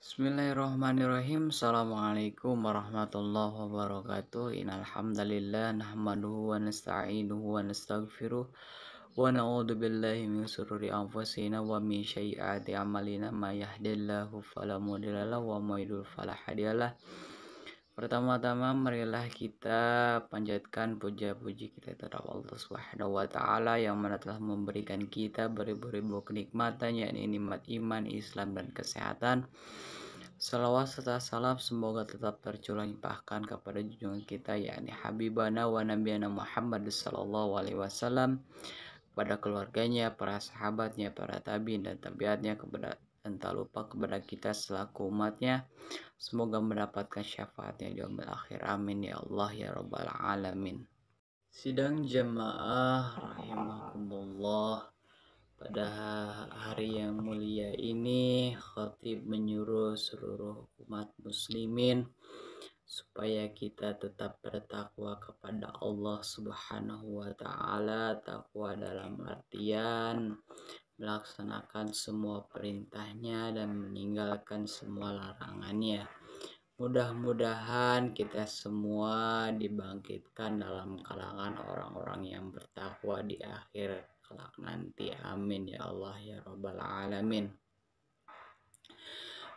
Bismillahirrahmanirrahim. Assalamualaikum warahmatullahi wabarakatuh. Innal hamdalillah nahmaduhu wa nasta'inuhu wa nastaghfiruh wa na'udzu billahi min shururi anfusina wa min sayyiati a'malina may yahdihillahu fala mudhilla lahu wa may yudhlil fala hadiyalah. Pertama-tama marilah kita panjatkan puja-puji kita terhadap Allah Subhanahu wa taala yang mana telah memberikan kita beribu-ribu kenikmatan yakni nikmat iman, Islam dan kesehatan. Salawat serta salam semoga tetap tercurah limpahkan kepada junjungan kita yakni Habibana wa Nabiyana Muhammad sallallahu alaihi wasallam, kepada keluarganya, para sahabatnya, para tabiin dan tabiatnya, kepada dan tak lupa kepada kita selaku umatnya. Semoga mendapatkan syafaatnya di yaumil akhir. Amin ya Allah ya rabbal alamin. Sidang jamaah rahimakumullah. Pada hari yang mulia ini, khatib menyuruh seluruh umat muslimin supaya kita tetap bertakwa kepada Allah Subhanahu wa taala. Takwa dalam artian melaksanakan semua perintahnya dan meninggalkan semua larangannya. Mudah-mudahan kita semua dibangkitkan dalam kalangan orang-orang yang bertakwa di akhir kelak nanti. Amin ya Allah ya rabbal alamin.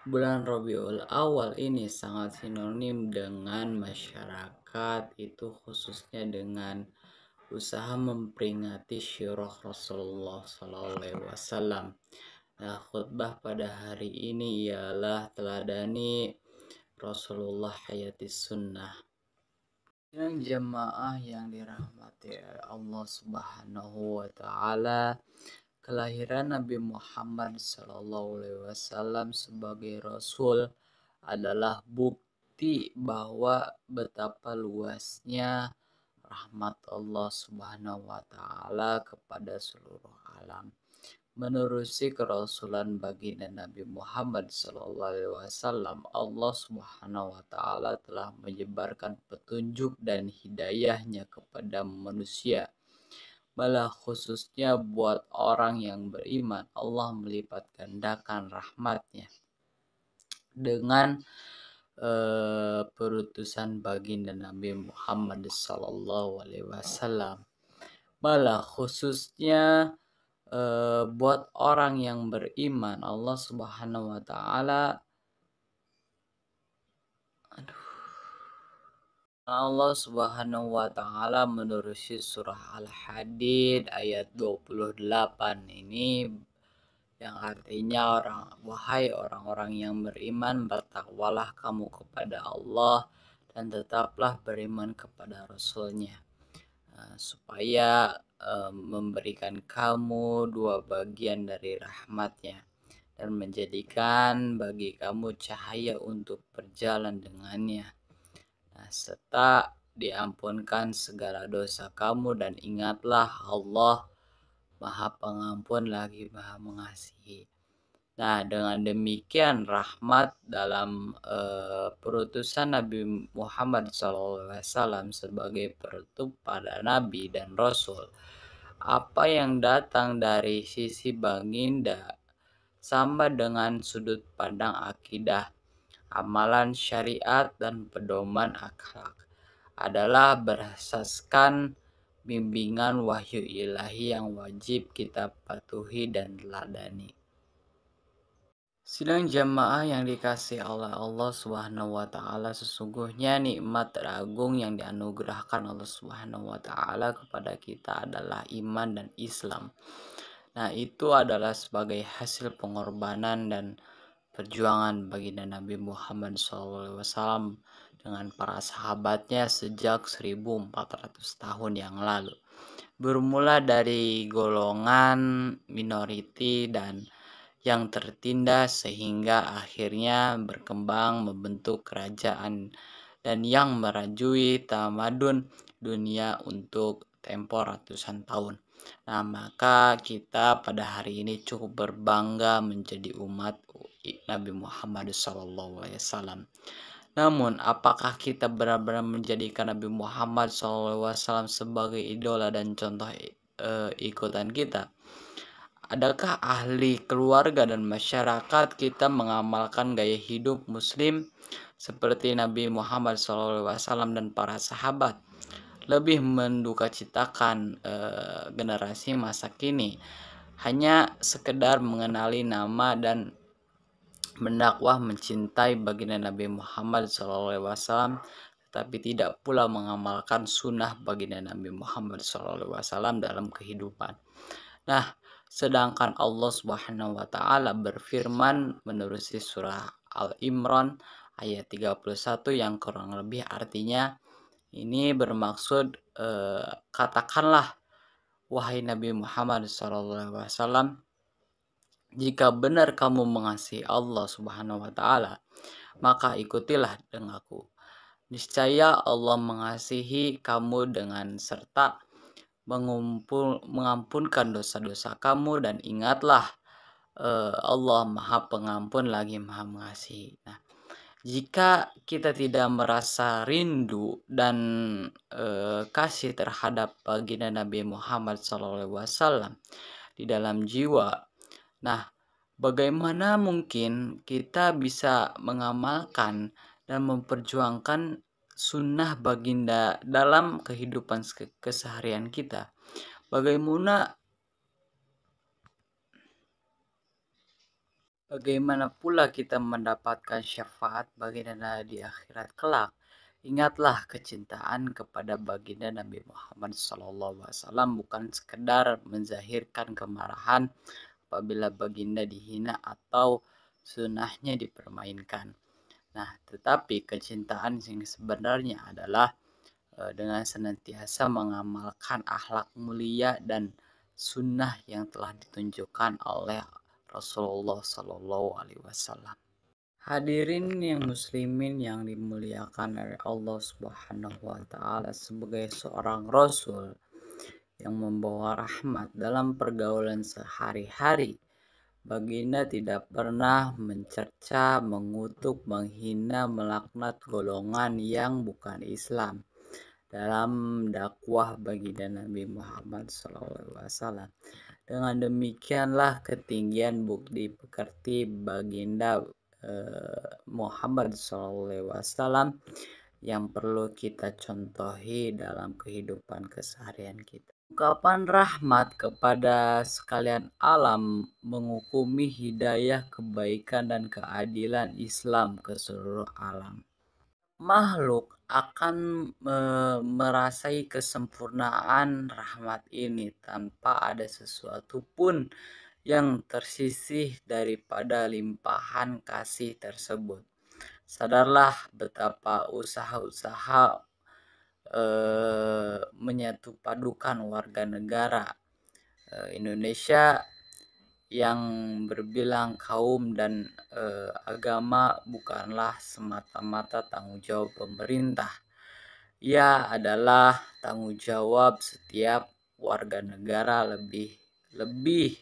Bulan Rabiul Awal ini sangat sinonim dengan masyarakat, itu khususnya dengan usaha memperingati syirah Rasulullah SAW. Nah, khutbah pada hari ini ialah teladani Rasulullah hayati sunnah. Yang jemaah yang dirahmati Allah Subhanahu wa taala, kelahiran Nabi Muhammad SAW sebagai Rasul adalah bukti bahwa betapa luasnya rahmat Allah Subhanahu wa taala kepada seluruh alam. Menerusi kerasulan baginda Nabi Muhammad SAW, Allah Subhanahu wa taala telah menyebarkan petunjuk dan hidayahnya kepada manusia. Malah khususnya buat orang yang beriman, Allah melipat gandakan rahmatnya dengan perutusan baginda Nabi Muhammad SAW. Malah khususnya buat orang yang beriman, Allah Subhanahu wa taala Allah Subhanahu wa taala menerusi surah Al-Hadid ayat 28 ini yang artinya wahai orang-orang yang beriman, bertakwalah kamu kepada Allah dan tetaplah beriman kepada Rasulnya, supaya memberikan kamu dua bagian dari rahmatnya dan menjadikan bagi kamu cahaya untuk berjalan dengannya. Nah, serta diampunkan segala dosa kamu dan ingatlah Allah Maha Pengampun lagi Maha Mengasihi. Nah, dengan demikian rahmat dalam perutusan Nabi Muhammad SAW sebagai penutup pada Nabi dan Rasul. Apa yang datang dari sisi baginda sama dengan sudut pandang akidah, amalan syariat dan pedoman akhlak adalah berasaskan bimbingan wahyu ilahi yang wajib kita patuhi dan teladani. Sidang jamaah yang dikasihi oleh Allah Subhanahu wa taala, sesungguhnya nikmat teragung yang dianugerahkan Allah Subhanahu wa taala kepada kita adalah iman dan Islam. Nah, itu adalah sebagai hasil pengorbanan dan perjuangan baginda Nabi Muhammad SAW dengan para sahabatnya sejak 1400 tahun yang lalu. Bermula dari golongan minoriti dan yang tertindas sehingga akhirnya berkembang membentuk kerajaan dan yang merajui tamadun dunia untuk tempo ratusan tahun. Nah, maka kita pada hari ini cukup berbangga menjadi umat Nabi Muhammad SAW. Namun, apakah kita benar-benar menjadikan Nabi Muhammad SAW sebagai idola dan contoh ikutan kita? adakah ahli keluarga dan masyarakat kita mengamalkan gaya hidup muslim seperti Nabi Muhammad SAW dan para sahabat? Lebih mendukacitakan generasi masa kini hanya sekedar mengenali nama dan mendakwah mencintai baginda Nabi Muhammad SAW, tetapi tidak pula mengamalkan sunnah baginda Nabi Muhammad SAW dalam kehidupan. Nah, sedangkan Allah Subhanahu wa taala berfirman menerusi surah Al-Imran ayat 31 yang kurang lebih artinya ini bermaksud katakanlah wahai Nabi Muhammad SAW, jika benar kamu mengasihi Allah Subhanahu wa taala, maka ikutilah denganku. Niscaya Allah mengasihi kamu dengan serta mengampunkan dosa-dosa kamu, dan ingatlah Allah Maha Pengampun lagi Maha Mengasihi. Nah, jika kita tidak merasa rindu dan kasih terhadap baginda Nabi Muhammad SAW di dalam jiwa, nah, bagaimana mungkin kita bisa mengamalkan dan memperjuangkan sunnah baginda dalam kehidupan keseharian kita? Bagaimana pula kita mendapatkan syafaat baginda di akhirat kelak? Ingatlah kecintaan kepada baginda Nabi Muhammad SAW bukan sekedar menzahirkan kemarahan apabila baginda dihina atau sunnahnya dipermainkan. Nah, tetapi kecintaan yang sebenarnya adalah dengan senantiasa mengamalkan akhlak mulia dan sunnah yang telah ditunjukkan oleh Rasulullah Sallallahu Alaihi Wasallam. Hadirin yang muslimin yang dimuliakan oleh Allah Subhanahu wa taala, sebagai seorang rasul yang membawa rahmat dalam pergaulan sehari-hari, baginda tidak pernah mencerca, mengutuk, menghina, melaknat golongan yang bukan Islam. Dalam dakwah baginda Nabi Muhammad SAW, dengan demikianlah ketinggian bukti pekerti baginda Muhammad SAW yang perlu kita contohi dalam kehidupan keseharian kita. Ungkapan rahmat kepada sekalian alam menghukumi hidayah, kebaikan, dan keadilan Islam ke seluruh alam. Makhluk akan merasai kesempurnaan rahmat ini tanpa ada sesuatu pun yang tersisih daripada limpahan kasih tersebut. Sadarlah betapa usaha-usaha menyatupadukan warga negara Indonesia yang berbilang kaum dan agama bukanlah semata-mata tanggung jawab pemerintah. Ia adalah tanggung jawab setiap warga negara, lebih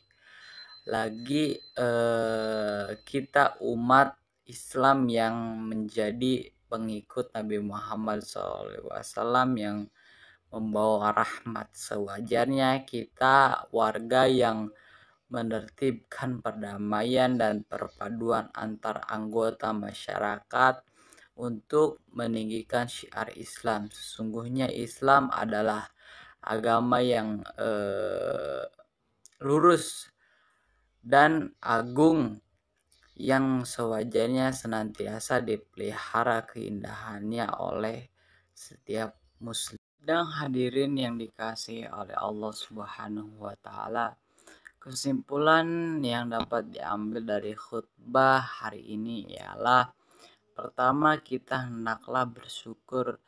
lagi kita umat Islam yang menjadi pengikut Nabi Muhammad SAW yang membawa rahmat. Sewajarnya kita warga yang menertibkan perdamaian dan perpaduan antar anggota masyarakat untuk meninggikan syiar Islam. Sesungguhnya Islam adalah agama yang lurus dan agung yang sewajarnya senantiasa dipelihara keindahannya oleh setiap muslim. Dan hadirin yang dikasihi oleh Allah Subhanahu wa taala, kesimpulan yang dapat diambil dari khutbah hari ini ialah, pertama, kita hendaklah bersyukur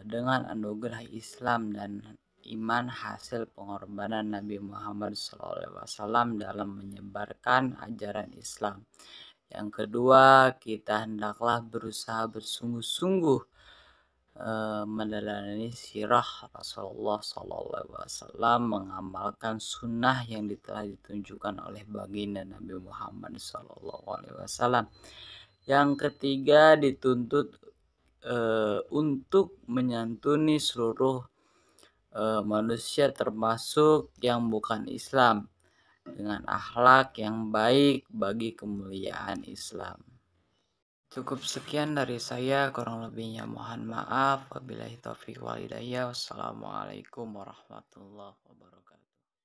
dengan anugerah Islam dan iman hasil pengorbanan Nabi Muhammad SAW dalam menyebarkan ajaran Islam. Yang kedua, kita hendaklah berusaha bersungguh-sungguh meneladani sirah Rasulullah SAW, mengamalkan sunnah yang telah ditunjukkan oleh baginda Nabi Muhammad SAW. Yang ketiga, dituntut untuk menyantuni seluruh manusia termasuk yang bukan Islam, dengan akhlak yang baik bagi kemuliaan Islam. Cukup sekian dari saya, kurang lebihnya mohon maaf. Wabillahi taufiq wal hidayah. Wassalamualaikum warahmatullahi wabarakatuh.